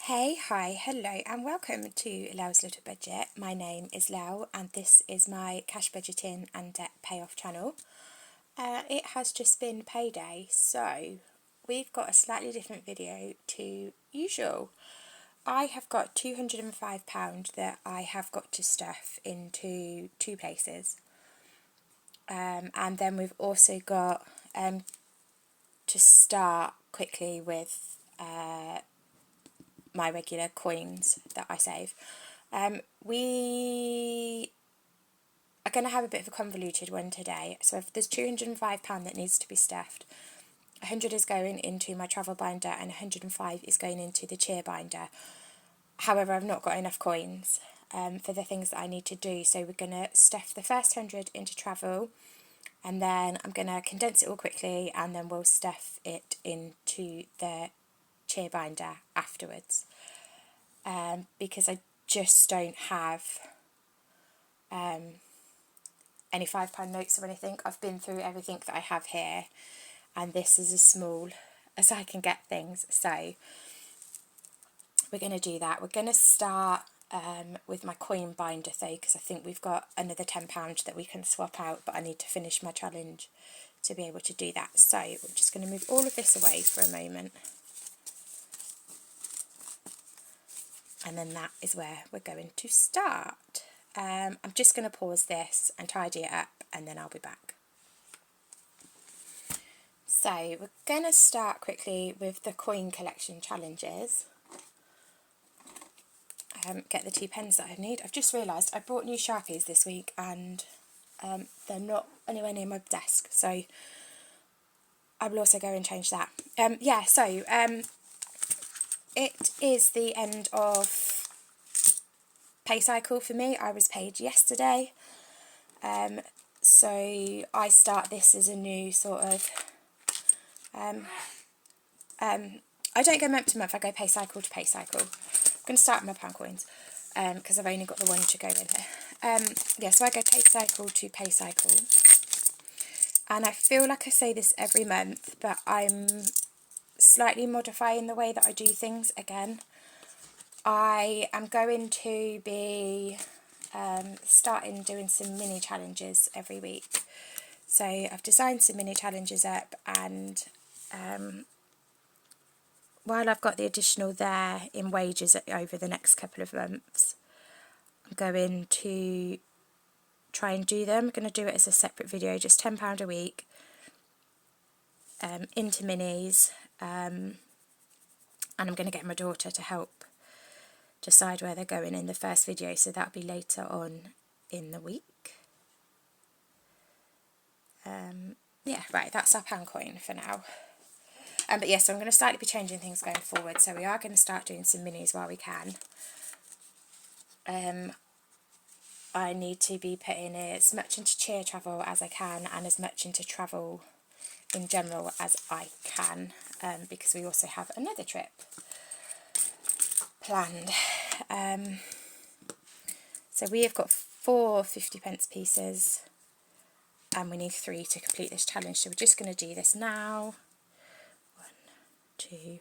Hey, hi, hello, and welcome to Lau's Little Budget. My name is Lau, and this is my cash budgeting and debt payoff channel. It has just been payday, so we've got a slightly different video to usual. I have got £205 that I have got to stuff into two places. And then we've also got to start quickly with my regular coins that I save. We are going to have a bit of a convoluted one today. So if there's £205 that needs to be stuffed, 100 is going into my travel binder and 105 is going into the cheer binder. However, I've not got enough coins for the things that I need to do. So we're going to stuff the first 100 into travel, and then I'm going to condense it all quickly, and then we'll stuff it into the cheer binder afterwards. Because I just don't have any £5 notes or anything. I've been through everything that I have here, and this is as small as I can get things. So we're going to do that. We're going to start with my coin binder though, because I think we've got another £10 that we can swap out, but I need to finish my challenge to be able to do that. So we're just going to move all of this away for a moment. And then that is where we're going to start. I'm just going to pause this and tidy it up, and then I'll be back. So we're going to start quickly with the coin collection challenges. Get the 2 pens that I need. I've just realised I bought new Sharpies this week, and they're not anywhere near my desk, so I will also go and change that. It is the end of pay cycle for me. I was paid yesterday, so I start this as a new sort of I don't go month to month, I go pay cycle to pay cycle. I'm going to start with my pound coins because I've only got the one to go in here. So I go pay cycle to pay cycle, and I feel like I say this every month, but I'm slightly modifying the way that I do things again. I am going to be starting doing some mini challenges every week. So I've designed some mini challenges up, and while I've got the additional there in wages over the next couple of months, I'm going to try and do them. I'm going to do it as a separate video, just £10 a week, into minis, and I'm going to get my daughter to help decide where they're going in the first video, so that'll be later on in the week. Right, that's our pound coin for now. So I'm going to slightly be changing things going forward, so we are going to start doing some minis while we can. I need to be putting as much into cheer travel as I can, and as much into travel in general as I can, because we also have another trip planned. So we have got 4 50p pieces, and we need 3 to complete this challenge. So we're just going to do this now. 1, 2,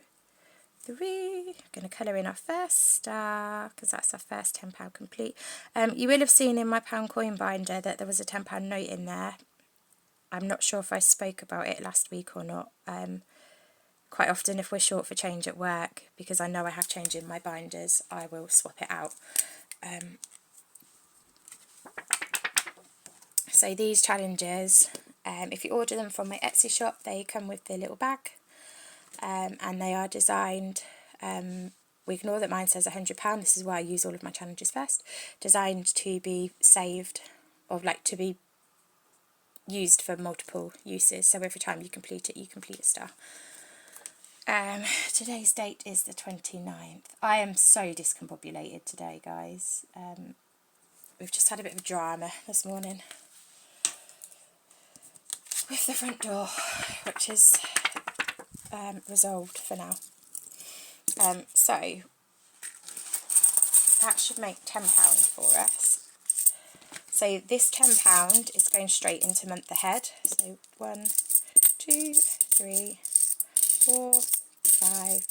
3. I'm going to colour in our first star, because that's our first £10 complete. You will have seen in my pound coin binder that there was a £10 note in there. I'm not sure if I spoke about it last week or not. Quite often, if we're short for change at work, because I know I have change in my binders, I will swap it out. So these challenges, if you order them from my Etsy shop, they come with the little bag, and they are designed, we ignore that mine says £100, this is why I use all of my challenges first, designed to be saved, or like to be used for multiple uses, so every time you complete it, you complete a star. Today's date is the 29th. I am so discombobulated today, guys. We've just had a bit of a drama this morning with the front door, which is resolved for now. So that should make £10 for us. So this £10 is going straight into month ahead. So 1, 2, 3, 4, 5,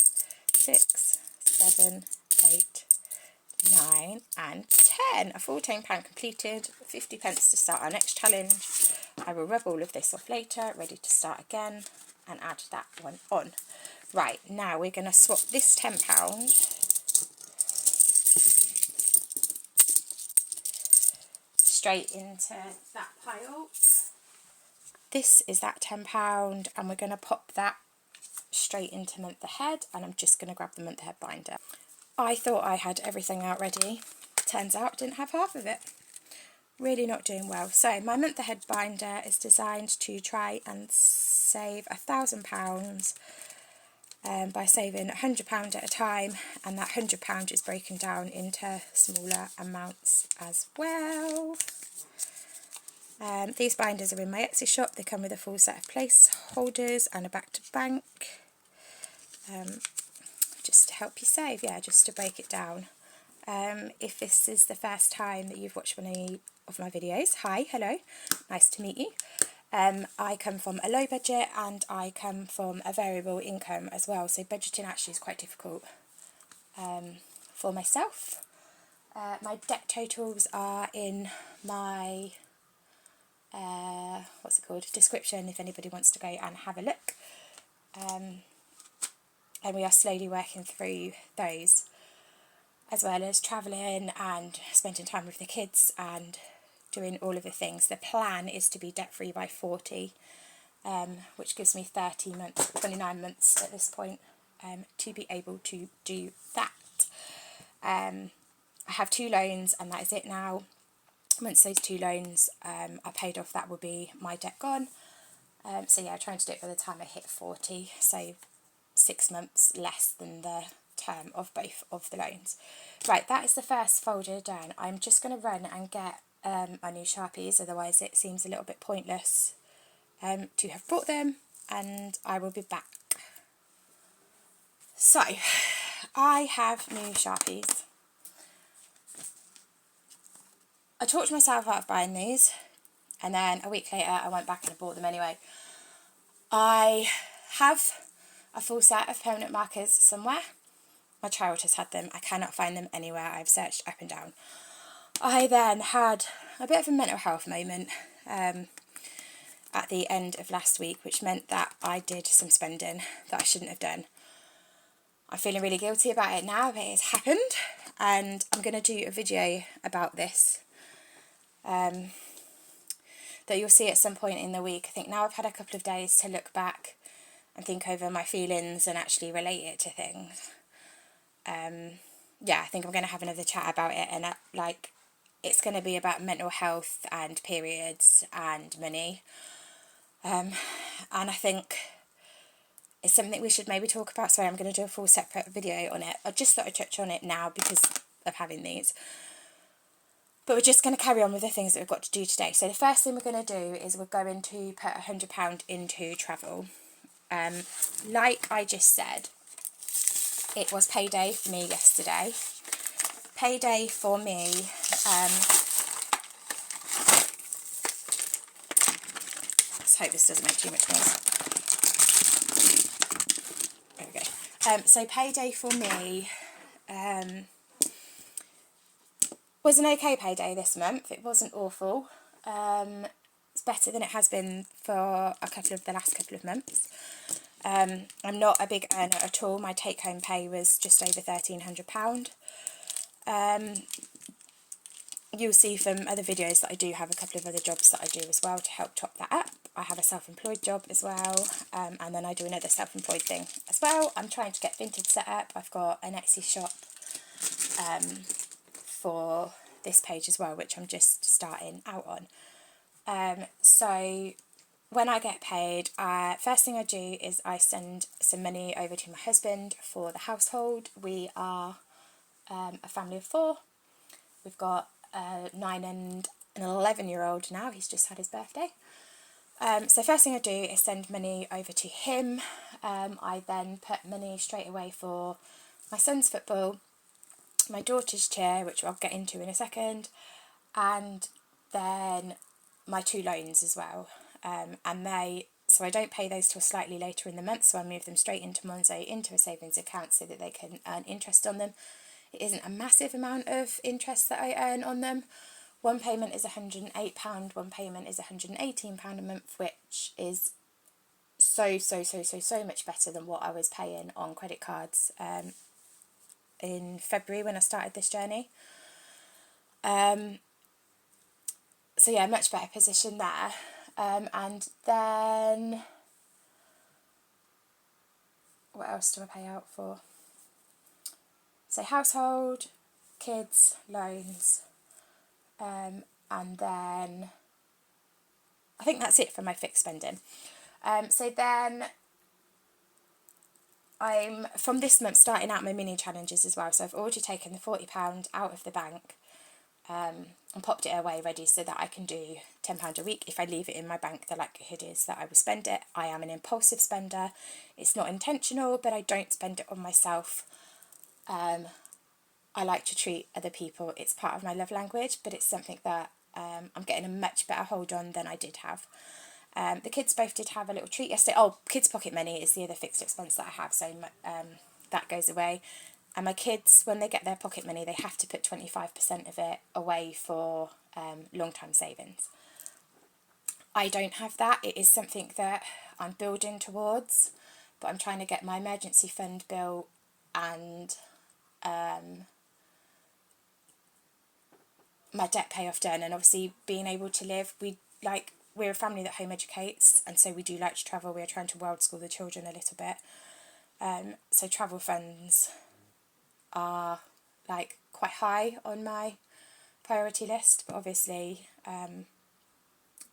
6, 7, 7, 8, 9 and 10. A £14 completed, 50 pence to start our next challenge. I will rub all of this off later, ready to start again, and add that one on. Right, now we're going to swap this £10 straight into that pile. This is that £10 and we're going to pop that straight into month ahead, and I'm just going to grab the month ahead binder. I thought I had everything out ready. Turns out I didn't have half of it. Really not doing well. So my month ahead binder is designed to try and save £1,000 by saving £100 at a time, and that £100 is broken down into smaller amounts as well. These binders are in my Etsy shop. They come with a full set of placeholders and a back to bank. Just to help you save, yeah, just to break it down. If this is the first time that you've watched one of my videos, hi, hello, nice to meet you. I come from a low budget and I come from a variable income as well, so budgeting actually is quite difficult for myself. My debt totals are in my what's it called, description, if anybody wants to go and have a look. And we are slowly working through those, as well as travelling and spending time with the kids and doing all of the things. The plan is to be debt free by 40, which gives me 30 months, 29 months at this point, to be able to do that. I have 2 loans and that is it now. Once those 2 loans are paid off, that will be my debt gone. So yeah, trying to do it by the time I hit 40, so 6 months less than the term of both of the loans. Right, that is the first folder done. I'm just going to run and get my new Sharpies, otherwise it seems a little bit pointless to have bought them, and I will be back. So, I have new Sharpies. I talked myself out of buying these, and then a week later I went back and I bought them anyway. I have a full set of permanent markers somewhere. My child has had them. I cannot find them anywhere. I've searched up and down. I then had a bit of a mental health moment at the end of last week, which meant that I did some spending that I shouldn't have done. I'm feeling really guilty about it now, but it's happened, and I'm going to do a video about this that you'll see at some point in the week. I think now I've had a couple of days to look back and think over my feelings and actually relate it to things. Yeah, I think I'm going to have another chat about it, and it's going to be about mental health and periods and money. And I think it's something we should maybe talk about, so I'm going to do a full separate video on it. I just thought I'd touch on it now because of having these. But we're just going to carry on with the things that we've got to do today. So the first thing we're going to do is we're going to put £100 into travel. Like I just said, it was payday for me yesterday. Payday for me, let's hope this doesn't make too much noise. There we go. So payday for me was an okay payday this month. It wasn't awful. It's better than it has been for the last couple of months. I'm not a big earner at all. My take-home pay was just over £1,300. You'll see from other videos that I do have a couple of other jobs that I do as well to help top that up. I have a self-employed job as well, and then I do another self-employed thing as well. I'm trying to get Vinted set up. I've got an Etsy shop for this page as well, which I'm just starting out on. So when I get paid, first thing I do is I send some money over to my husband for the household. We are a family of 4. We've got a 9 and an 11-year-old now. He's just had his birthday. So first thing I do is send money over to him. I then put money straight away for my son's football, my daughter's cheer, which I'll get into in a second, and then my 2 loans as well. And they so I don't pay those till slightly later in the month, so I move them straight into Monzo into a savings account so that they can earn interest on them. It isn't a massive amount of interest that I earn on them. One payment is £108, one payment is £118 a month, which is so much better than what I was paying on credit cards in February when I started this journey. So yeah, much better position there. And then what else do I pay out for? So household, kids, loans, and then I think that's it for my fixed spending. So then I'm, from this month, starting out my mini challenges as well. So I've already taken the £40 out of the bank and popped it away ready so that I can do £10 a week. If I leave it in my bank, the likelihood is that I will spend it. I am an impulsive spender. It's not intentional, but I don't spend it on myself. I like to treat other people. It's part of my love language, but it's something that I'm getting a much better hold on than I did have. The kids both did have a little treat yesterday. Oh, kids' pocket money is the other fixed expense that I have, so that goes away. And my kids, when they get their pocket money, they have to put 25% of it away for long-term savings. I don't have that. It is something that I'm building towards, but I'm trying to get my emergency fund built and my debt payoff done, and obviously being able to live. We're a family that home educates, and so we do like to travel. We're trying to world school the children a little bit. So travel funds are like quite high on my priority list, but obviously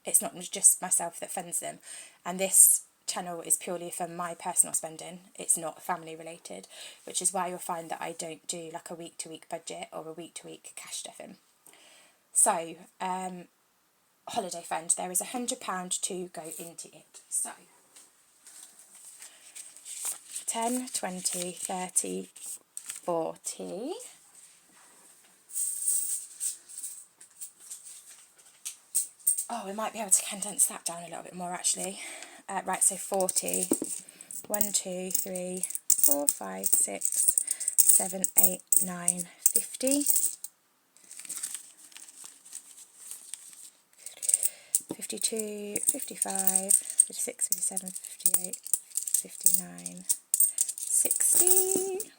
it's not just myself that funds them, and this channel is purely for my personal spending. It's not family related, which is why you'll find that I don't do like a week to week budget or a week to week cash stuffing. So holiday fund, there is £100 to go into it. So 10, 20, 30, 40. Oh, we might be able to condense that down a little bit more actually. Right, so 40. 1, 2, 3, 4, 5, 6, 7, 8, 9, 50. 52, 55, 56, 57, 58, 59, 60.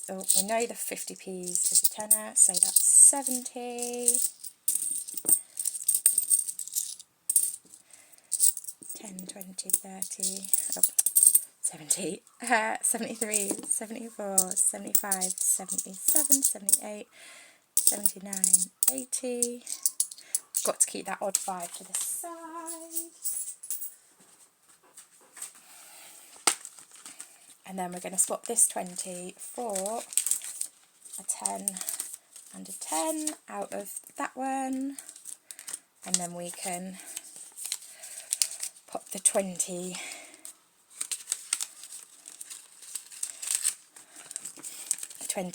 Oh, we know the 50p's is a tenner, so that's 70. 10, 20, 30, oh, 70, 73, 74, 75, 77, 78, 79, 80. Got to keep that odd 5 to the side. And then we're going to swap this 20 for a 10 and a 10 out of that one. And then we can pop the 20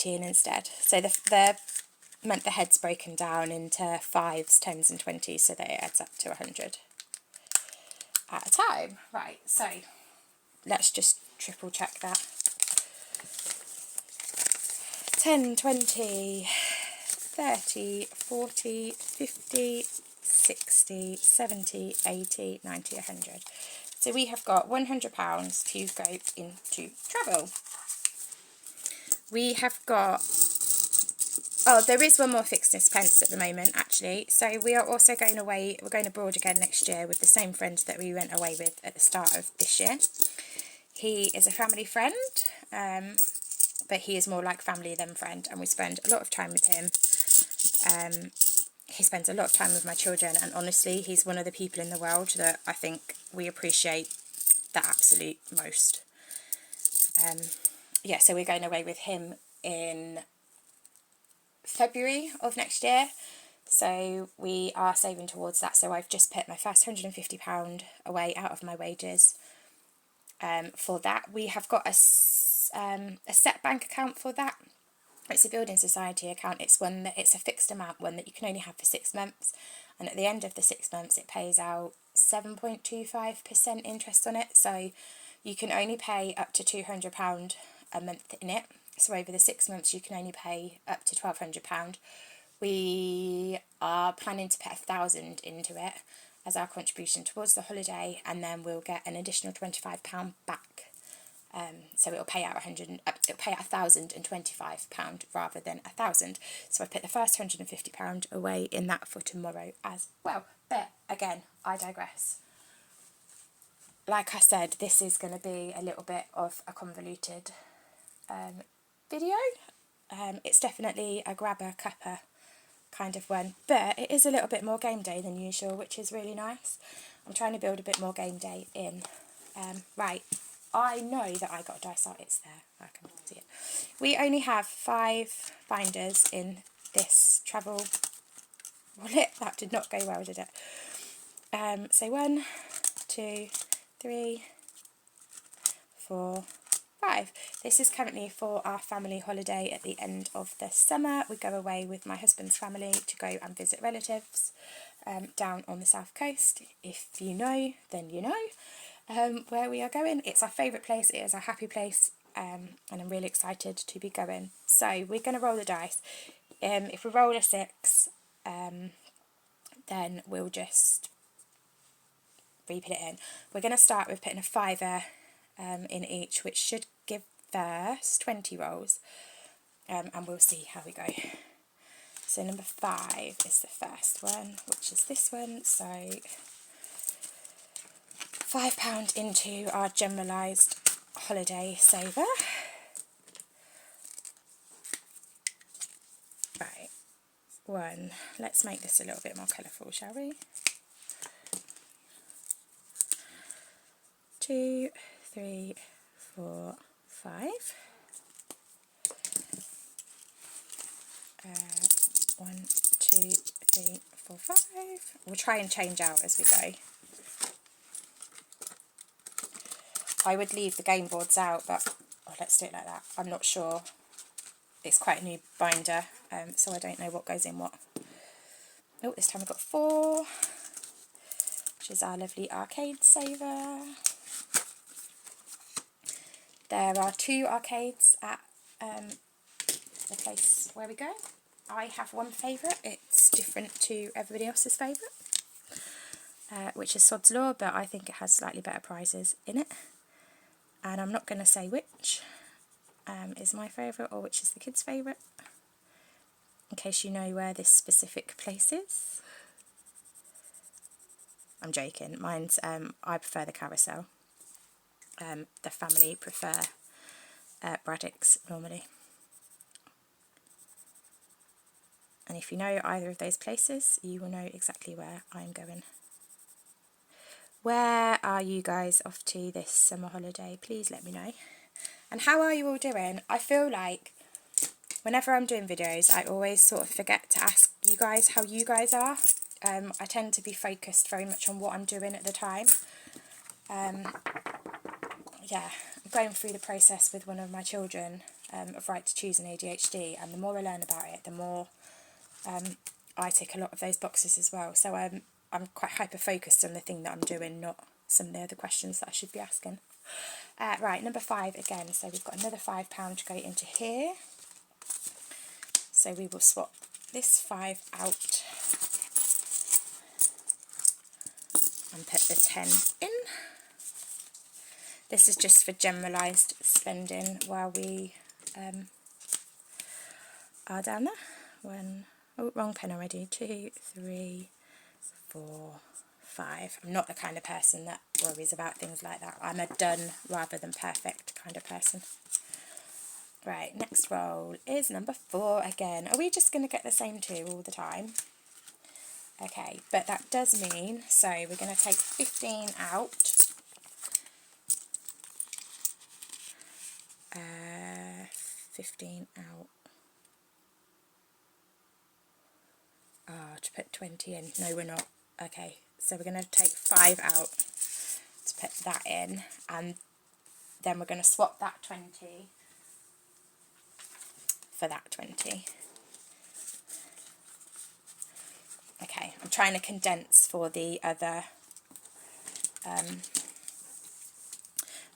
in instead. So the meant the head's broken down into 5s, 10s and 20s so that it adds up to 100 at a time. Right, so let's just triple check that. 10, 20, 30, 40, 50, 60, 70, 80, 90, 100. So we have got £100 to go into travel. We have got, oh, there is one more fixed expense at the moment, actually. So we are also going away, we're going abroad again next year with the same friend that we went away with at the start of this year. He is a family friend, but he is more like family than friend, and we spend a lot of time with him. He spends a lot of time with my children, and honestly, he's one of the people in the world that I think we appreciate the absolute most. Yeah, so we're going away with him in February of next year, so we are saving towards that. So I've just put my first £150 away out of my wages for that. We have got a set bank account for that. It's a building society account. It's a fixed amount, one that you can only have for 6 months. and at the end of the 6 months it pays out 7.25% interest on it, so you can only pay up to £200 a month in it. So over the 6 months you can only pay up to £1,200. We are planning to put £1,000 into it as our contribution towards the holiday, and then we'll get an additional £25 back. So it'll pay out £1,025 rather than £1,000. So I put the first £150 away in that for tomorrow as well. But again, I digress. Like I said, this is going to be a little bit of a convoluted video. It's definitely a grabber cuppa kind of one, but it is a little bit more game day than usual, which is really nice. I'm trying to build a bit more game day in. Right, I know that I got a dice art, it's there, I can see it. We only have 5 binders in this travel wallet. That did not go well, did it? So 1, 2, 3, 4, 5. This is currently for our family holiday at the end of the summer. We go away with my husband's family to go and visit relatives down on the south coast. If you know, then you know where we are going. It's our favourite place, it is our happy place, and I'm really excited to be going. So we're going to roll the dice. If we roll a 6, then we'll just re-put it in. We're going to start with putting a £5 in each, which should give us 20 rolls, and we'll see how we go. So number 5 is the first one, which is this one. So £5 into our generalised holiday saver. Right, 1. Let's make this a little bit more colourful, shall we? 2, 3, 4, 5. 1, 2, 3, 4, 5. We'll try and change out as we go. I would leave the game boards out, but let's do it like that. I'm not sure. It's quite a new binder, so I don't know what goes in what. Oh, this time we've got 4, which is our lovely arcade saver. There are 2 arcades at the place where we go. I have one favourite. It's different to everybody else's favourite, which is Sod's Law, but I think it has slightly better prizes in it. And I'm not going to say which is my favourite or which is the kids' favourite, in case you know where this specific place is. I'm joking. Mine's, I prefer the carousel. The family prefer Braddock's normally. And if you know either of those places, you will know exactly where I'm going. Where are you guys off to this summer holiday? Please let me know. And how are you all doing? I feel like whenever I'm doing videos, I always sort of forget to ask you guys how you guys are. I tend to be focused very much on what I'm doing at the time. Yeah, I'm going through the process with one of my children of right to choose and ADHD, and the more I learn about it, the more I tick a lot of those boxes as well. So I'm quite hyper-focused on the thing that I'm doing, not some of the other questions that I should be asking. Right, number 5 again. So we've got another £5 to go into here. So we will swap this 5 out and put the 10 in. This is just for generalised spending while we are down there. 1, oh, wrong pen already. 2, 3, 4, 5. I'm not the kind of person that worries about things like that. I'm a done rather than perfect kind of person. Right, next roll is number 4 again. Are we just going to get the same 2 all the time? Okay, but that does mean, so we're going to take 15 out. 15 out. Oh, to put 20 in. No, we're not. Okay, so we're going to take 5 out to put that in, and then we're going to swap that 20 for that 20. Okay, I'm trying to condense for the other,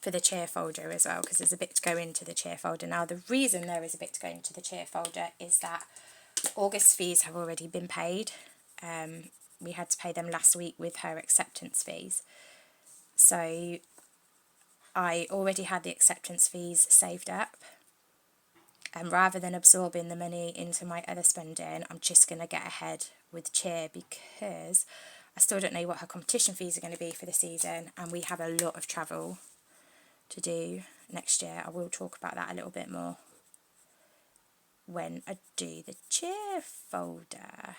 for the cheer folder as well, because there's a bit to go into the cheer folder. Now, the reason there is a bit to go into the cheer folder is that August's fees have already been paid. We had to pay them last week with her acceptance fees. So I already had the acceptance fees saved up. And rather than absorbing the money into my other spending, I'm just going to get ahead with cheer, because I still don't know what her competition fees are going to be for the season, and we have a lot of travel to do next year. I will talk about that a little bit more when I do the cheer folder.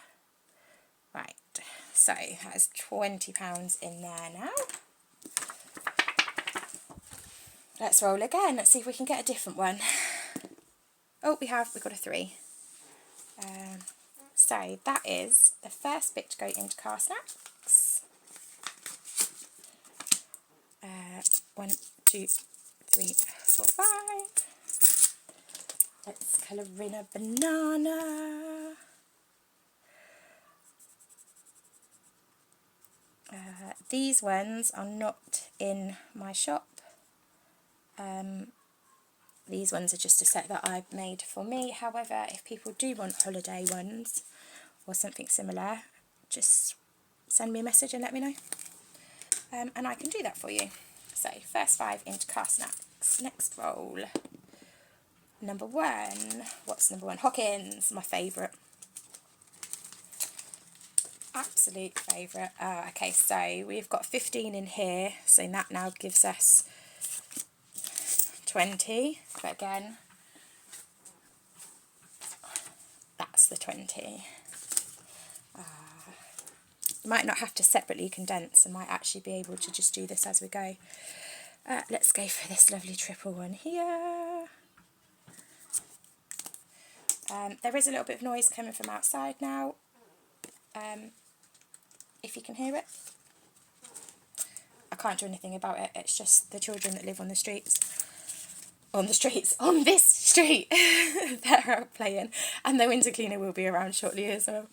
Right, so that's £20 in there now. Let's roll again. Let's see if we can get a different one. Oh, we got a 3. So that is the first bit to go into car snacks. 1, 2, 3, 4, 5. Let's colour in a banana. These ones are not in my shop. These ones are just a set that I've made for me. However, if people do want holiday ones or something similar, just send me a message and let me know. And I can do that for you. So, first 5 into car snacks. Next roll. Number 1. What's number 1? Hawkins, my favourite. Absolute favourite. Okay, so we've got 15 in here. So that now gives us 20. But again, that's the 20. Might not have to separately condense. I might actually be able to just do this as we go. Let's go for this lovely triple one here. There is a little bit of noise coming from outside now. If you can hear it. I can't do anything about it. It's just the children that live on this street. They're out playing. And the window cleaner will be around shortly as well.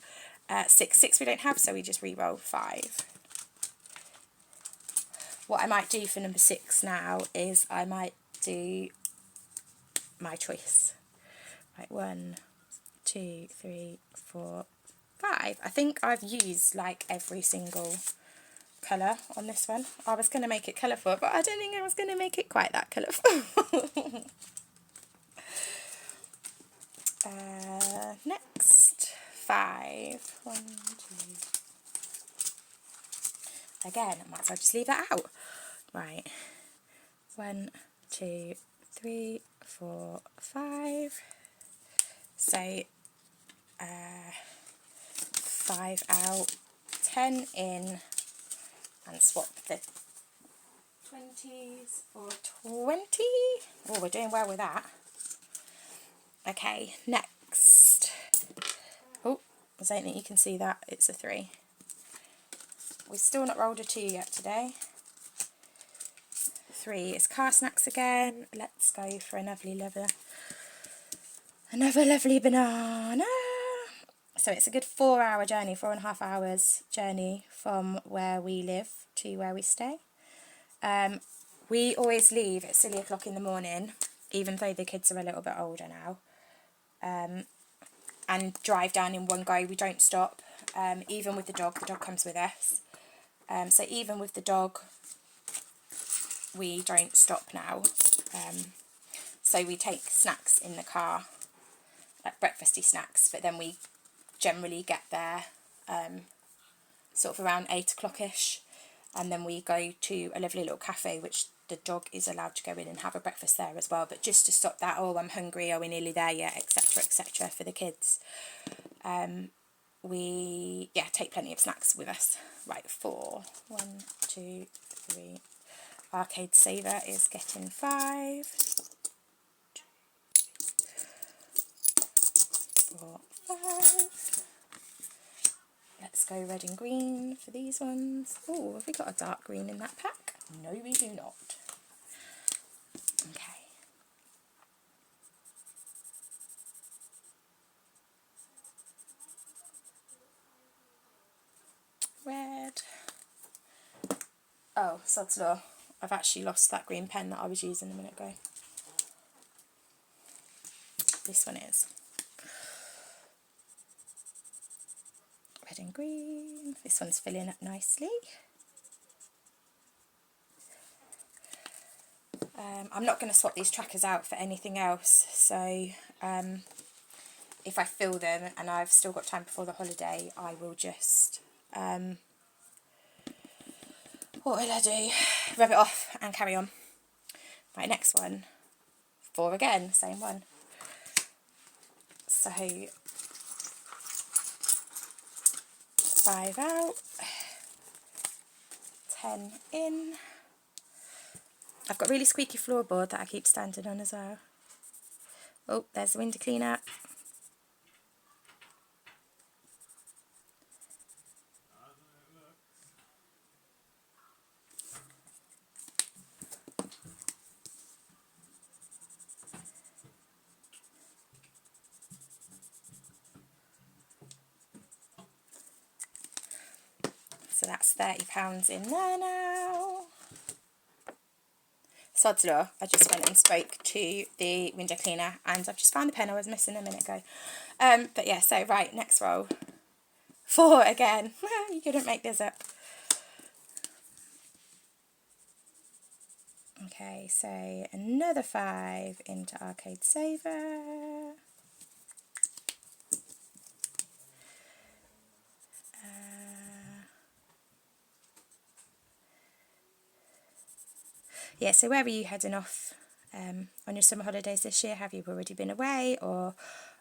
6 we don't have, so we just re-roll 5. What I might do for number 6 now is I might do my choice. Right, 1, 2, 3, 4, 5. I think I've used like every single colour on this one. I was going to make it colourful, but I don't think I was going to make it quite that colourful. Next, 5. 1, 2. Again, I might as well just leave that out. Right. 1, 2, 3, 4, 5. So, 5 out, 10 in, and swap the 20s for 20. Oh, we're doing well with that. Okay, next. Oh, I don't think you can see that. It's a 3. We've still not rolled a 2 yet today. 3 is car snacks again. Let's go for another lovely banana. So it's a good 4-hour journey, 4.5 hours journey from where we live to where we stay. We always leave at silly o'clock in the morning, even though the kids are a little bit older now, and drive down in one go. We don't stop, even with the dog comes with us. So even with the dog, we don't stop now. So we take snacks in the car, like breakfasty snacks, but then we generally get there sort of around 8 o'clock-ish, and then we go to a lovely little cafe which the dog is allowed to go in and have a breakfast there as well, but just to stop that, oh, I'm hungry, are we nearly there yet, etc., for the kids. We take plenty of snacks with us. Right, 4. 1, 2, 3. Arcade Saver is getting 5. 4, 5. Let's go red and green for these ones. Oh, have we got a dark green in that pack? No, we do not. Okay. Oh, sod's law. I've actually lost that green pen that I was using a minute ago. This one is red and green. This one's filling up nicely. I'm not going to swap these trackers out for anything else, so if I fill them and I've still got time before the holiday, I will just, what will I do? Rub it off and carry on. Right, next one. 4 again, same one. So 5 out, 10 in. I've got really squeaky floorboard that I keep standing on as well. Oh, there's the window cleaner. So that's £30 in there now. Sod's law, I just went and spoke to the window cleaner and I've just found the pen I was missing a minute ago. But yeah, so right, next roll. 4 again. You couldn't make this up. Okay, so another 5 into Arcade Saver. Yeah, so where are you heading off on your summer holidays this year? Have you already been away, or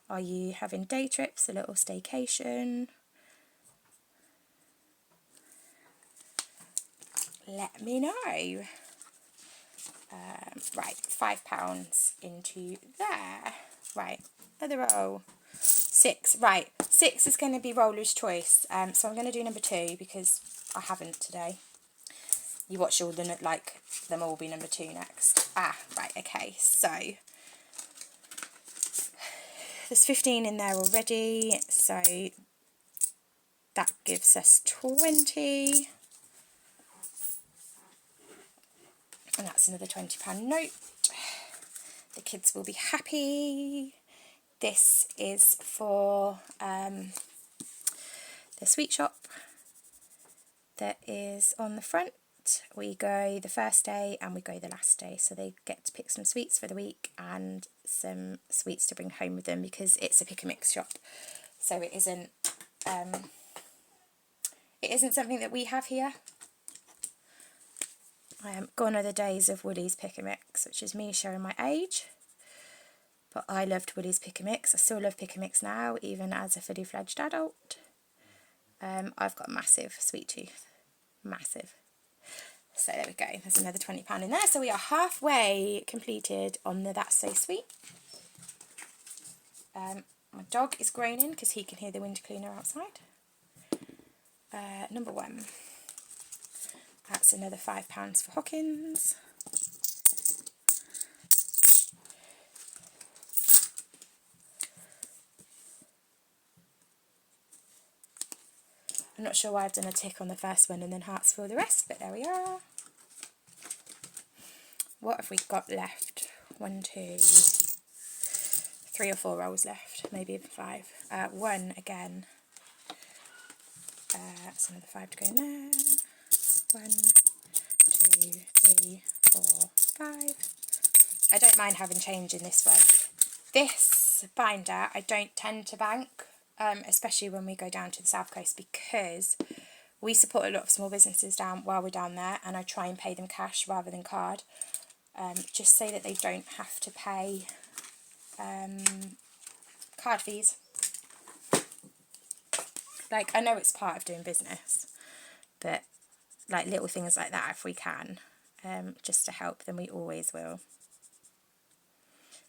are you having day trips, a little staycation? Let me know. Right, £5 into there. Right, other roll. 6. Right, 6 is going to be roller's choice. So I'm going to do number 2 because I haven't today. You watch all the, like, them all be number 2 next. Ah, right, okay, so there's 15 in there already, so that gives us 20. And that's another £20 note. The kids will be happy. This is for the sweet shop that is on the front. We go the first day and we go the last day, so they get to pick some sweets for the week and some sweets to bring home with them because it's a pick and mix shop. So it isn't something that we have here. Gone are the days of Woolies Pick and Mix, which is me showing my age. But I loved Woolies Pick and Mix. I still love Pick and Mix now, even as a fully fledged adult. I've got a massive sweet tooth. Massive. So there we go. There's another £20 in there. So we are halfway completed on the That's So Sweet. My dog is groaning because he can hear the window cleaner outside. Number 1. That's another £5 for Hawkins. I'm not sure why I've done a tick on the first one and then hearts for the rest, but there we are. What have we got left? 1, 2, 3 or 4 rolls left, maybe even 5. 1 again. That's another 5 to go in there. 1, 2, 3, 4, 5. I don't mind having change in this one. This binder I don't tend to bank, especially when we go down to the south coast, because we support a lot of small businesses down while we're down there, and I try and pay them cash rather than card, just so that they don't have to pay card fees. Like, I know it's part of doing business, but like little things like that, if we can, just to help, then we always will.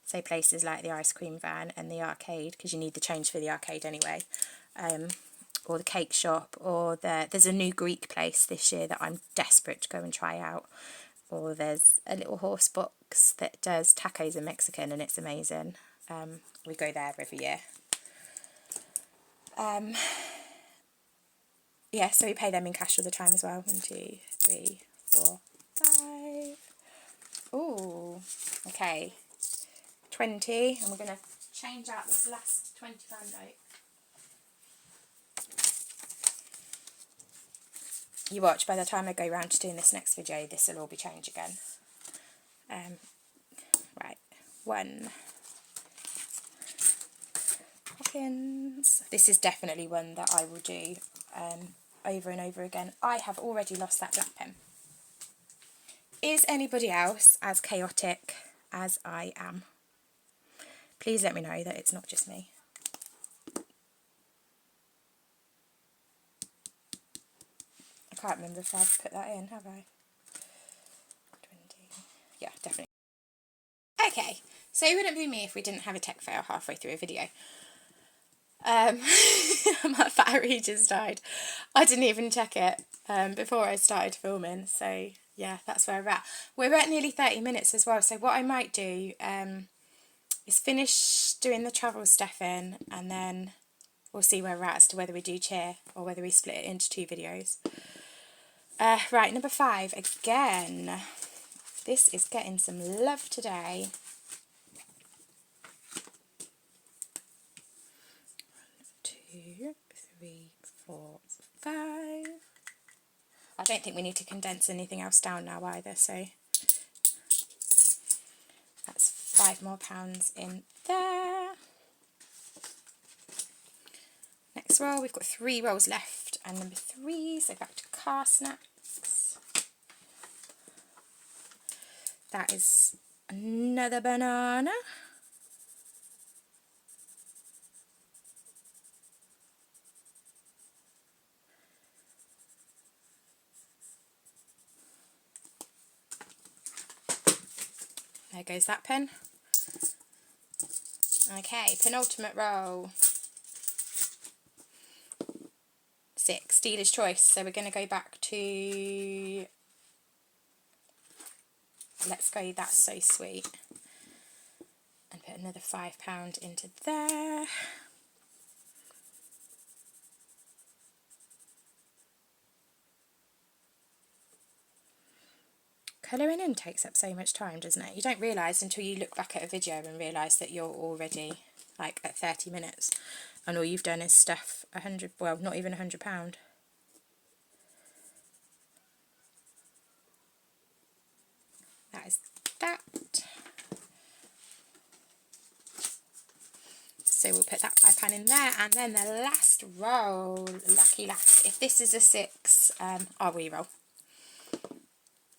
So places like the ice cream van and the arcade, because you need the change for the arcade anyway, or the cake shop, or there's a new Greek place this year that I'm desperate to go and try out, or there's a little horse box that does tacos in Mexican and it's amazing. We go there every year. Yeah, so we pay them in cash all the time as well. 1, 2, 3, 4, 5. Ooh, okay. 20, and we're going to change out this last £20 note. You watch, by the time I go round to doing this next video, this will all be changed again. Right, 1. Hawkins. This is definitely one that I will do over and over again. I have already lost that black pen. Is anybody else as chaotic as I am? Please let me know that it's not just me. I can't remember if I've put that in, have I? 20. Yeah, definitely. Okay, so it wouldn't be me if we didn't have a tech fail halfway through a video. My battery just died. I didn't even check it before I started filming, so yeah, that's where we're at. We're at nearly 30 minutes as well, so what I might do is finish doing the travel stuff in, and then we'll see where we're at as to whether we do cheer or whether we split it into 2 videos. Right, number 5 again. This is getting some love today. 2, 3, 4, 5. I don't think we need to condense anything else down now either, so that's 5 more pounds in there. Next roll, we've got 3 rolls left, and number 3, so back to car snacks. That is another banana. There goes that pen. Okay, penultimate roll. 6, dealer's choice. So we're going to go back to, let's go That's So Sweet, and put another £5 into there. Colouring in takes up so much time, doesn't it? You don't realise until you look back at a video and realise that you're already like at 30 minutes and all you've done is stuff 100, well, not even £100. That is that. So we'll put that £5 in there, and then the last roll, lucky last. If this is a 6, I'll re-roll.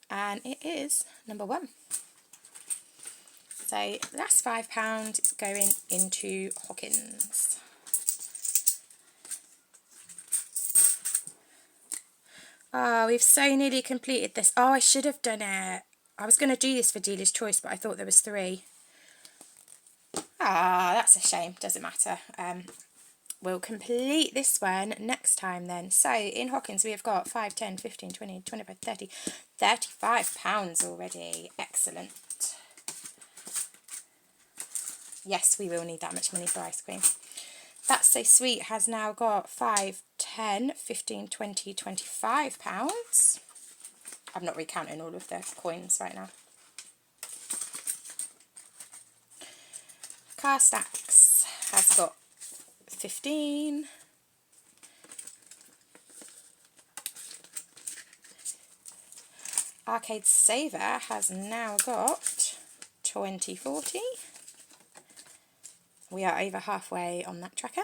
And it is number 1. So last £5 is going into Hawkins. Oh, we've so nearly completed this. Oh, I should have done it. I was going to do this for dealer's choice, but I thought there was 3. Ah, that's a shame. Doesn't matter. We'll complete this one next time then. So in Hawkins we have got 5, 10, 15, 20, 25, 30, £35 already. Excellent. Yes, we will need that much money for ice cream. That's So Sweet has now got 5, 10, 15, 20, £25. I'm not recounting all of the coins right now. Car Stacks has got 15. Arcade Saver has now got 2040. We are over halfway on that tracker.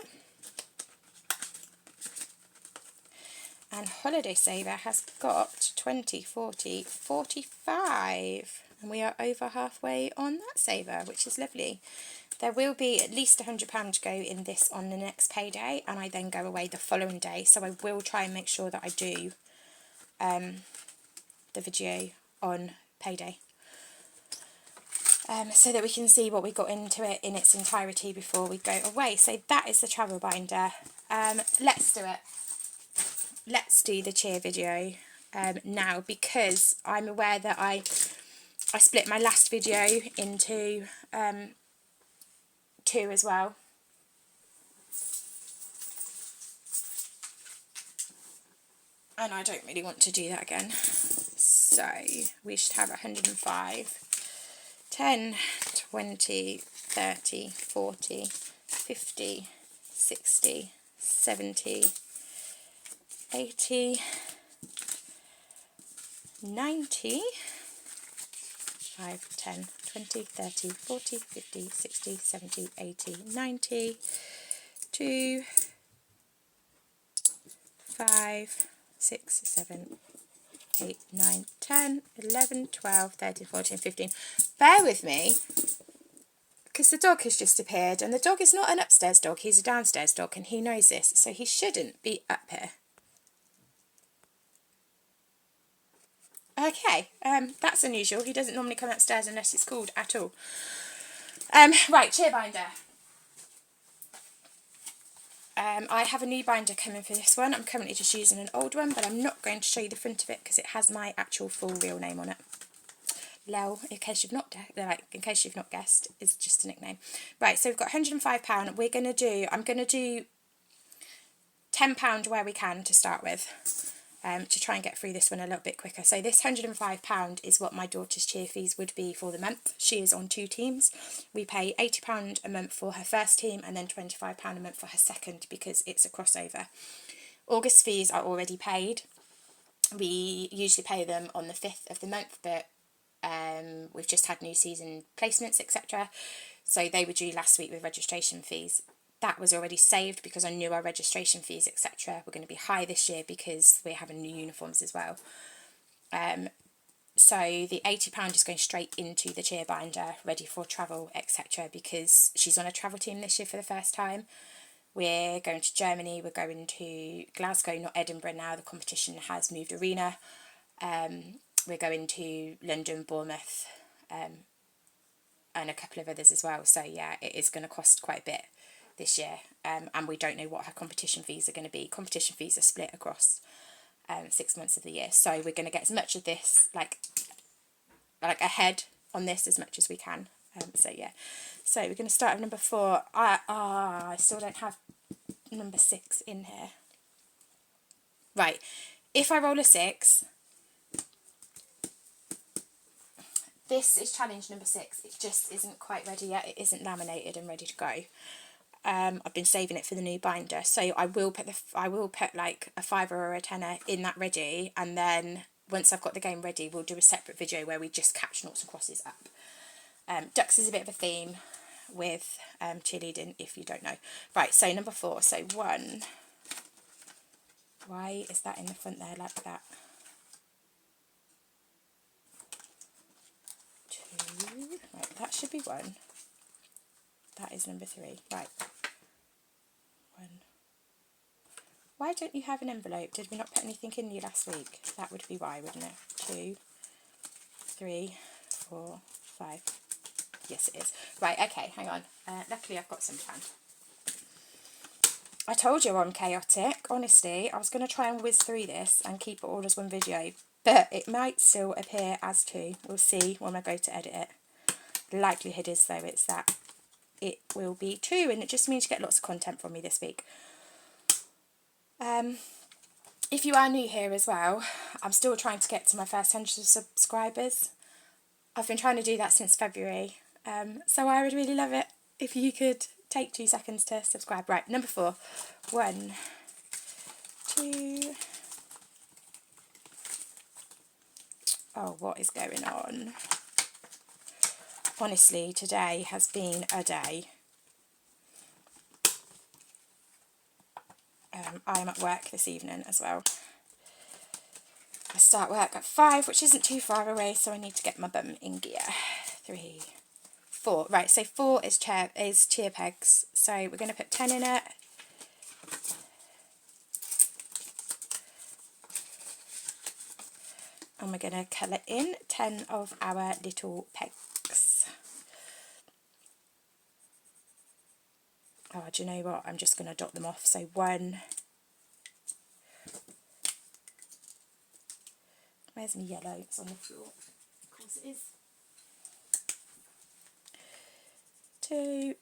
And Holiday Saver has got 2040, 45. And we are over halfway on that saver, which is lovely. There will be at least £100 to go in this on the next payday, and I then go away the following day. So I will try and make sure that I do the video on payday, so that we can see what we got into it in its entirety before we go away. So that is the travel binder. Let's do it. Let's do the cheer video now, because I'm aware that I split my last video into 2 as well. And I don't really want to do that again. So we should have 105. 10, 20, 30, 40, 50, 60, 70, 80, 90, 5, 10, 20, 30, 40, 50, 60, 70, 80, 90, 2, 5, 6, 7, 8, 9, 10, 11, 12, 13, 14, 15. Bear with me, because the dog has just appeared, and the dog is not an upstairs dog, he's a downstairs dog, and he knows this, so he shouldn't be up here. Okay, that's unusual. He doesn't normally come upstairs unless it's called at all. Right, cheer binder. I have a new binder coming for this one. I'm currently just using an old one, but I'm not going to show you the front of it because it has my actual full real name on it. Lel, in case you've not guessed, is just a nickname. Right, so we've got £105. I'm going to do £10 where we can to start with, to try and get through this one a little bit quicker. So this £105 is what my daughter's cheer fees would be for the month. She is on 2 teams. We pay £80 a month for her first team and then £25 a month for her second because it's a crossover. August fees are already paid. We usually pay them on the 5th of the month, but we've just had new season placements, etc. So they were due last week with registration fees. That was already saved because I knew our registration fees, etc. were going to be high this year because we're having new uniforms as well. So the £80 is going straight into the cheer binder, ready for travel, etc. because she's on a travel team this year for the first time. We're going to Germany, we're going to Glasgow, not Edinburgh now, the competition has moved arena. We're going to London, Bournemouth, and a couple of others as well. So yeah, it is going to cost quite a bit this year, and we don't know what her competition fees are going to be. Competition fees are split across 6 months of the year, so we're going to get as much of this like ahead on this as much as we can. So yeah, so we're going to start with number 4. I still don't have number 6 in here. Right, if I roll a 6, this is challenge number 6. It just isn't quite ready yet. It isn't laminated and ready to go. I've been saving it for the new binder, so I will put like a 5 or a 10 in that ready, and then once I've got the game ready, we'll do a separate video where we just catch noughts and crosses up. Ducks is a bit of a theme with cheerleading, if you don't know. Right, so number 4. So 1. Why is that in the front there like that? 2. Right, that should be 1. That is number 3. Right. 1. Why don't you have an envelope? Did we not put anything in you last week? That would be why, wouldn't it? 2, 3, 4, 5. Yes, it is. Right, okay, hang on. Luckily, I've got some planned. I told you I'm chaotic. Honestly, I was going to try and whiz through this and keep it all as one video, but it might still appear as 2. We'll see when I go to edit it. The likelihood is, though, it's that it will be 2, and it just means you get lots of content from me this week. If you are new here as well, I'm still trying to get to my first 100 subscribers. I've been trying to do that since February, so I would really love it if you could take 2 seconds to subscribe. Right, number 4. 1, 2. Oh, what is going on? Honestly, today has been a day. I'm at work this evening as well. I start work at 5, which isn't too far away, so I need to get my bum in gear. 3, 4. Right, so 4 is cheer pegs. So we're going to put 10 in it. And we're going to colour in 10 of our little pegs. Oh, do you know what? I'm just going to dot them off. So 1. Where's my yellow? It's on the floor. Of course it is. 2,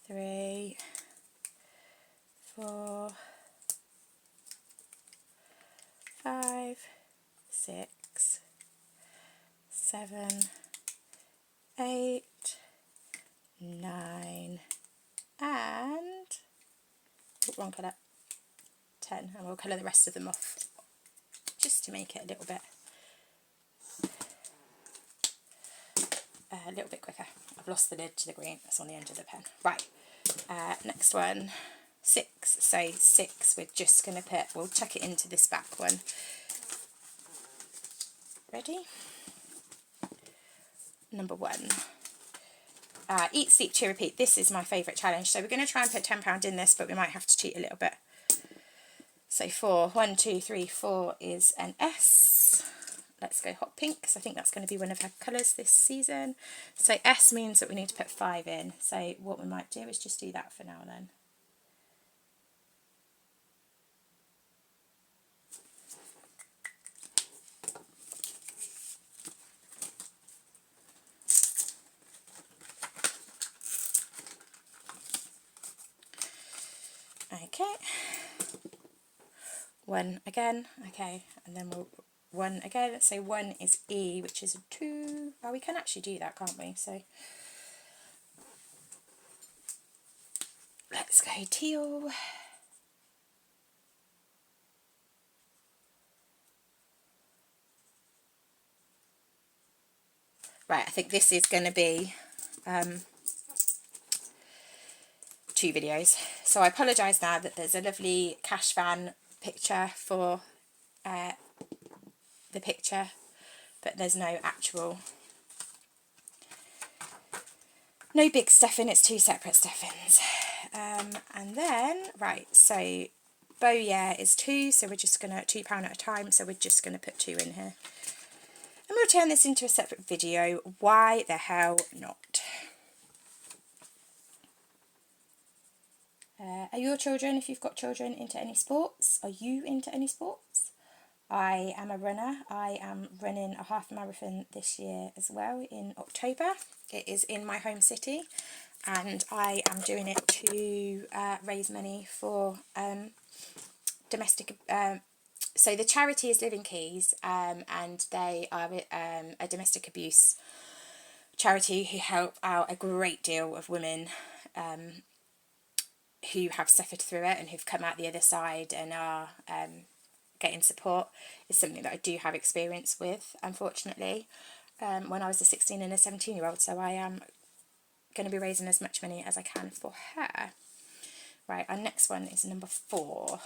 3, 4, 5, 6, 7, 8, 9, and wrong colour, 10, and we'll colour the rest of them off just to make it a little bit quicker. I've lost the lid to the green that's on the end of the pen. Right, next one, 6. So 6, we're just going to put, we'll tuck it into this back one. Ready? Number 1. Eat, sleep, cheer, repeat. This is my favourite challenge. So we're going to try and put £10 in this, but we might have to cheat a little bit. So 4, 1, 2, 3, 4 is an S. Let's go hot pink, because I think that's going to be one of her colours this season. So S means that we need to put 5 in. So what we might do is just do that for now then. Okay. 1 again. Okay, and then we'll 1 again. So 1 is E, which is a 2. Oh, we can actually do that, can't we? So let's go teal. Right, I think this is going to be 2 videos. So I apologise now that there's a lovely cash van picture for the picture, but there's no big stuffing, it's 2 separate stuffings. And then, right, so bow, yeah, is 2, so we're just going to, £2 at a time, so we're just going to put 2 in here. And we'll turn this into a separate video. Why the hell not? Are your children, if you've got children, into any sports? Are you into any sports? I am a runner. I am running a half marathon this year as well in October. It is in my home city, and I am doing it to raise money for domestic. So the charity is Living Keys, and they are a domestic abuse charity who help out a great deal of women who have suffered through it and who've come out the other side and are getting support. Is something that I do have experience with, unfortunately, when I was a 16 and a 17-year-old, so I am going to be raising as much money as I can for her. Right, our next one is number 4.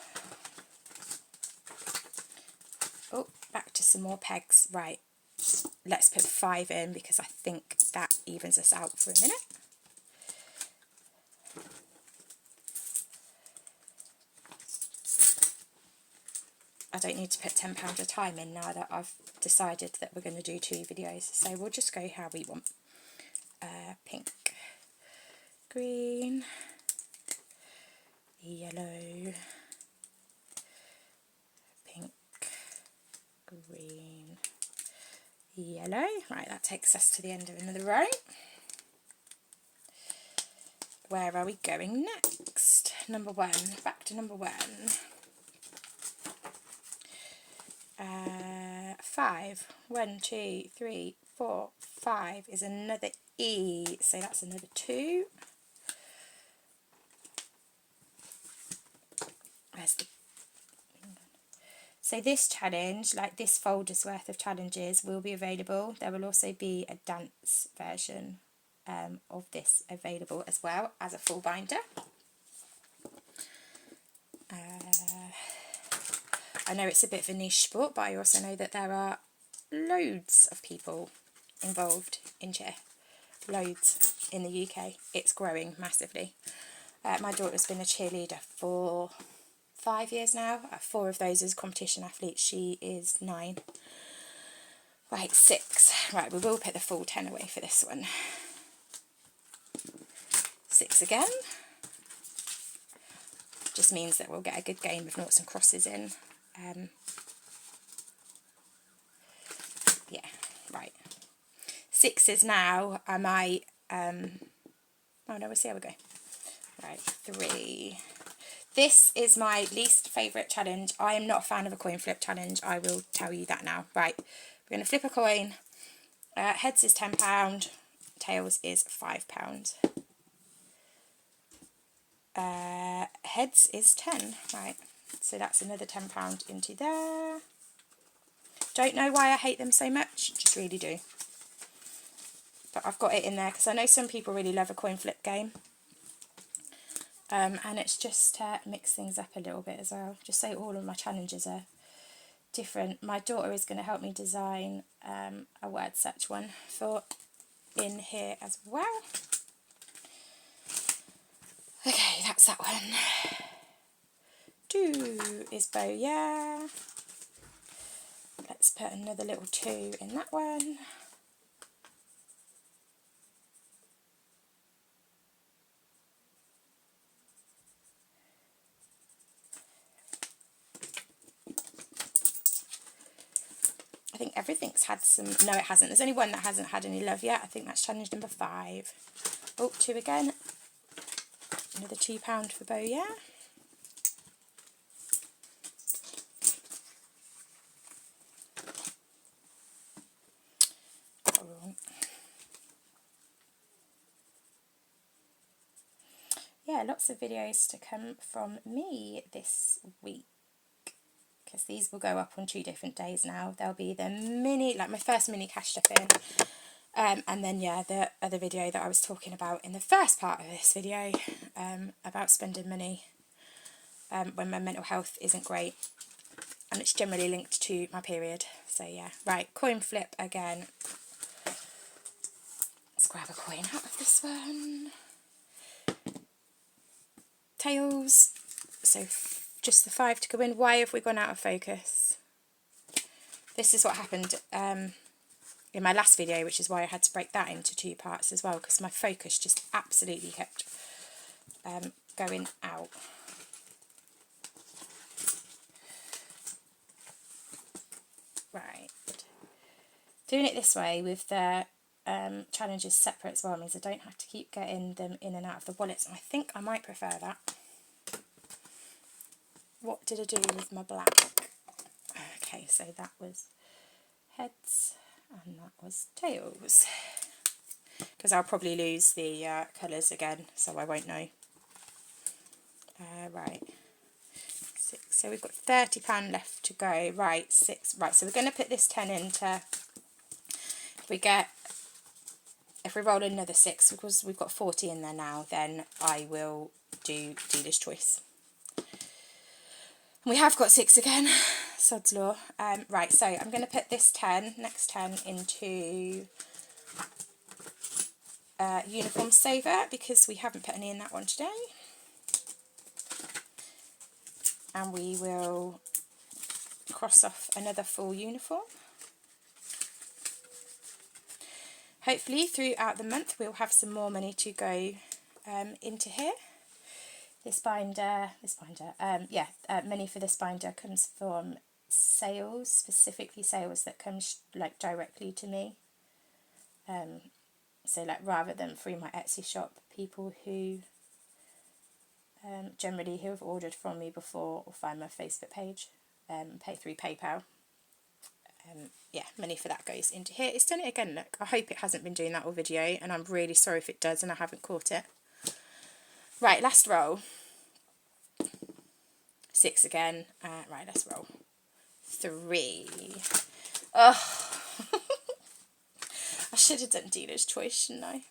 Oh, back to some more pegs. Right, let's put 5 in because I think that evens us out for a minute. I don't need to put £10 at a time in now that I've decided that we're going to do 2 videos. So we'll just go how we want. Pink, green, yellow, pink, green, yellow. Right, that takes us to the end of another row. Where are we going next? Number 1. Back to number 1. 5. 1, 2, 3, 4, 5 is another E, so that's another 2. Where's the... So this challenge, like this folder's worth of challenges, will be available. There will also be a dance version of this available as well as a full binder. I know it's a bit of a niche sport, but I also know that there are loads of people involved in cheer. Loads in the UK. It's growing massively. My daughter's been a cheerleader for 5 years now. 4 of those as competition athletes. She is 9. Right, 6. Right, we will put the full 10 away for this one. 6 again. Just means that we'll get a good game of noughts and crosses in. Yeah, right. 6 is now, I might, oh no, we'll see how we go. Right, 3. This is my least favourite challenge. I am not a fan of a coin flip challenge. I will tell you that now. Right, we're going to flip a coin. Heads is £10. Tails is £5. Heads is 10. Right, so that's another £10 into there. Don't know why I hate them so much. Just really do. But I've got it in there because I know some people really love a coin flip game. And it's just to mix things up a little bit as well. Just so all of my challenges are different. My daughter is going to help me design a word search one for in here as well. Okay, that's that one. 2 is bow, yeah. Let's put another little 2 in that one. I think everything's had some... No, it hasn't. There's only one that hasn't had any love yet. I think that's challenge number 5. Oh, 2 again. Another £2 for bow, yeah. Yeah, lots of videos to come from me this week, because these will go up on 2 different days now. There'll be the mini, like my first mini cash stuff in, and then yeah, the other video that I was talking about in the first part of this video, about spending money when my mental health isn't great, and it's generally linked to my period. So yeah, right, coin flip again. Let's grab a coin out of this one. Tails, so just the 5 to go in. Why have we gone out of focus? This is what happened in my last video, which is why I had to break that into 2 parts as well, because my focus just absolutely kept going out. Right, doing it this way with the challenges separate as well means I don't have to keep getting them in and out of the wallets, and I think I might prefer that. What did I do with my black? Okay, so that was heads and that was tails, because I'll probably lose the colours again, so I won't know. Right, 6, so we've got £30 left to go. Right, 6, right, so we're going to put this 10 into, if we roll another 6, because we've got 40 in there now, then I will do dealer's choice. And we have got 6 again, sod's law. Right, so I'm going to put this 10, next 10, into uniform saver, because we haven't put any in that one today. And we will cross off another full uniform. Hopefully throughout the month we'll have some more money to go into here. This binder, money for this binder comes from sales, specifically sales that comes like directly to me. So like rather than through my Etsy shop, people who generally who have ordered from me before or find my Facebook page, pay through PayPal. Yeah, money for that goes into here. It's done it again, look. I hope it hasn't been doing that all video, and I'm really sorry if it does and I haven't caught it. Right, last roll. 6 again. Right, let's roll. 3. Oh, I should have done dealer's choice, shouldn't I?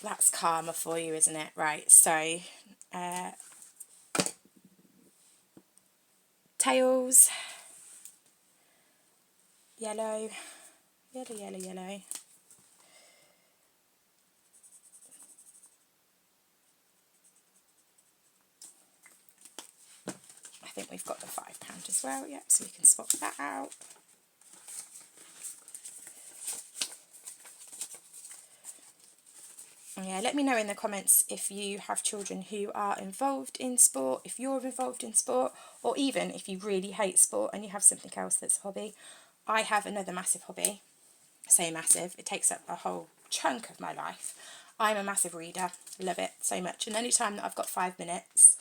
That's karma for you, isn't it? Right, so tails, yellow, yellow, yellow, yellow. I think we've got the £5 as well, yep, so we can swap that out. Yeah, let me know in the comments if you have children who are involved in sport, if you're involved in sport, or even if you really hate sport and you have something else that's a hobby. I have another massive hobby. I say massive, it takes up a whole chunk of my life. I'm a massive reader, love it so much, and any time that I've got 5 minutes,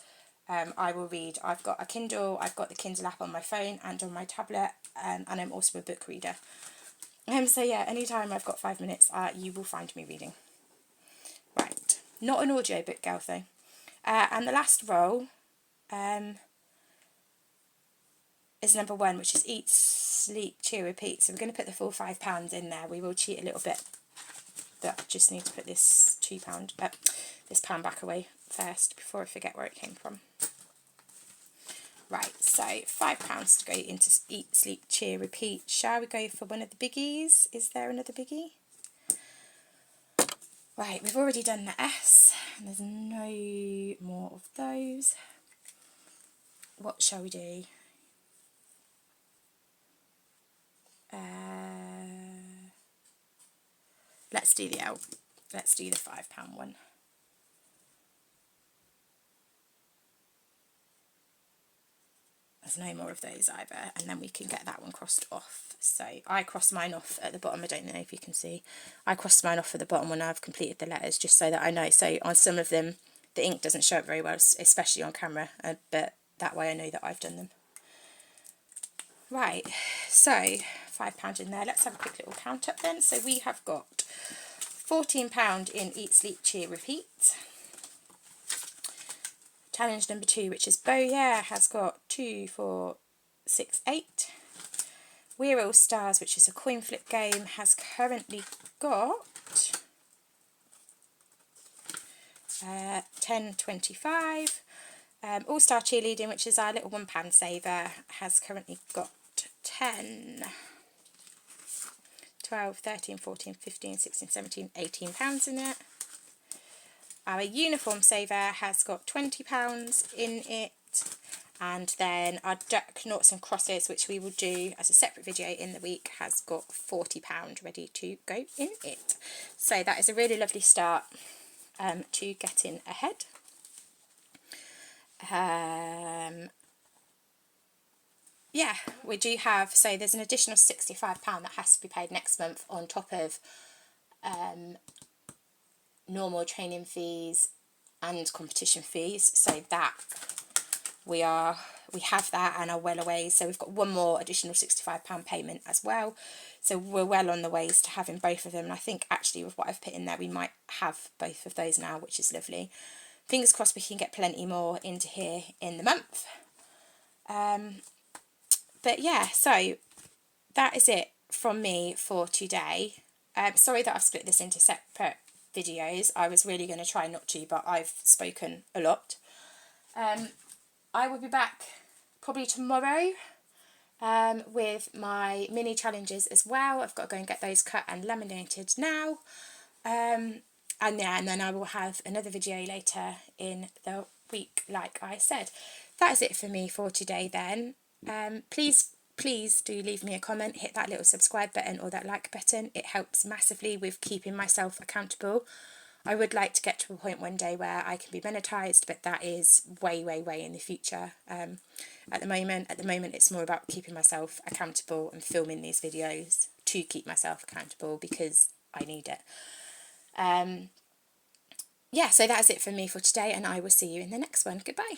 I will read. I've got a Kindle, I've got the Kindle app on my phone and on my tablet, and I'm also a book reader. So yeah, anytime I've got 5 minutes, you will find me reading. Right, not an audiobook girl though. And the last roll is number 1, which is Eat, Sleep, Cheer, Repeat. So we're going to put the full £5 in there. We will cheat a little bit, but I just need to put this this pound back away first before I forget where it came from. Right, so £5 to go into Eat, Sleep, Cheer, Repeat. Shall we go for one of the biggies? Is there another biggie? Right, we've already done the S, and there's no more of those. What shall we do? Let's do the L. Let's do the £5 one. There's no more of those either, and then we can get that one crossed off. So I cross mine off at the bottom. I don't know if you can see. I crossed mine off at the bottom when I've completed the letters, just so that I know. So on some of them, the ink doesn't show up very well, especially on camera, but that way I know that I've done them. Right, so £5 in there. Let's have a quick little count up then. So we have got £14 in Eat, Sleep, Cheer, Repeat. Challenge number 2, which is Bowyer, has got 2, 4, 6, 8. We're All Stars, which is a coin flip game, has currently got 10, 25. All Star Cheerleading, which is our little £1 saver, has currently got 10, 12, 13, 14, 15, 16, 17, £18 in it. Our uniform saver has got £20 in it, and then our duck noughts and crosses, which we will do as a separate video in the week, has got £40 ready to go in it. So that is a really lovely start to getting ahead. Yeah, we do have, so there's an additional £65 that has to be paid next month on top of normal training fees and competition fees, so that we have that and are well away. So we've got one more additional £65 payment as well, so we're well on the ways to having both of them, and I think actually with what I've put in there we might have both of those now, which is lovely. Fingers crossed we can get plenty more into here in the month. But yeah, so that is it from me for today. Sorry that I've split this into separate videos. I was really going to try not to, but I've spoken a lot. I will be back probably tomorrow with my mini challenges as well. I've got to go and get those cut and laminated now. And then I will have another video later in the week, like I said. That is it for me for today then. Please do leave me a comment, hit that little subscribe button or that like button. It helps massively with keeping myself accountable. I would like to get to a point one day where I can be monetized, but that is way in the future. At the moment it's more about keeping myself accountable and filming these videos to keep myself accountable because I need it. Yeah, so that's it from me for today, and I will see you in the next one. Goodbye.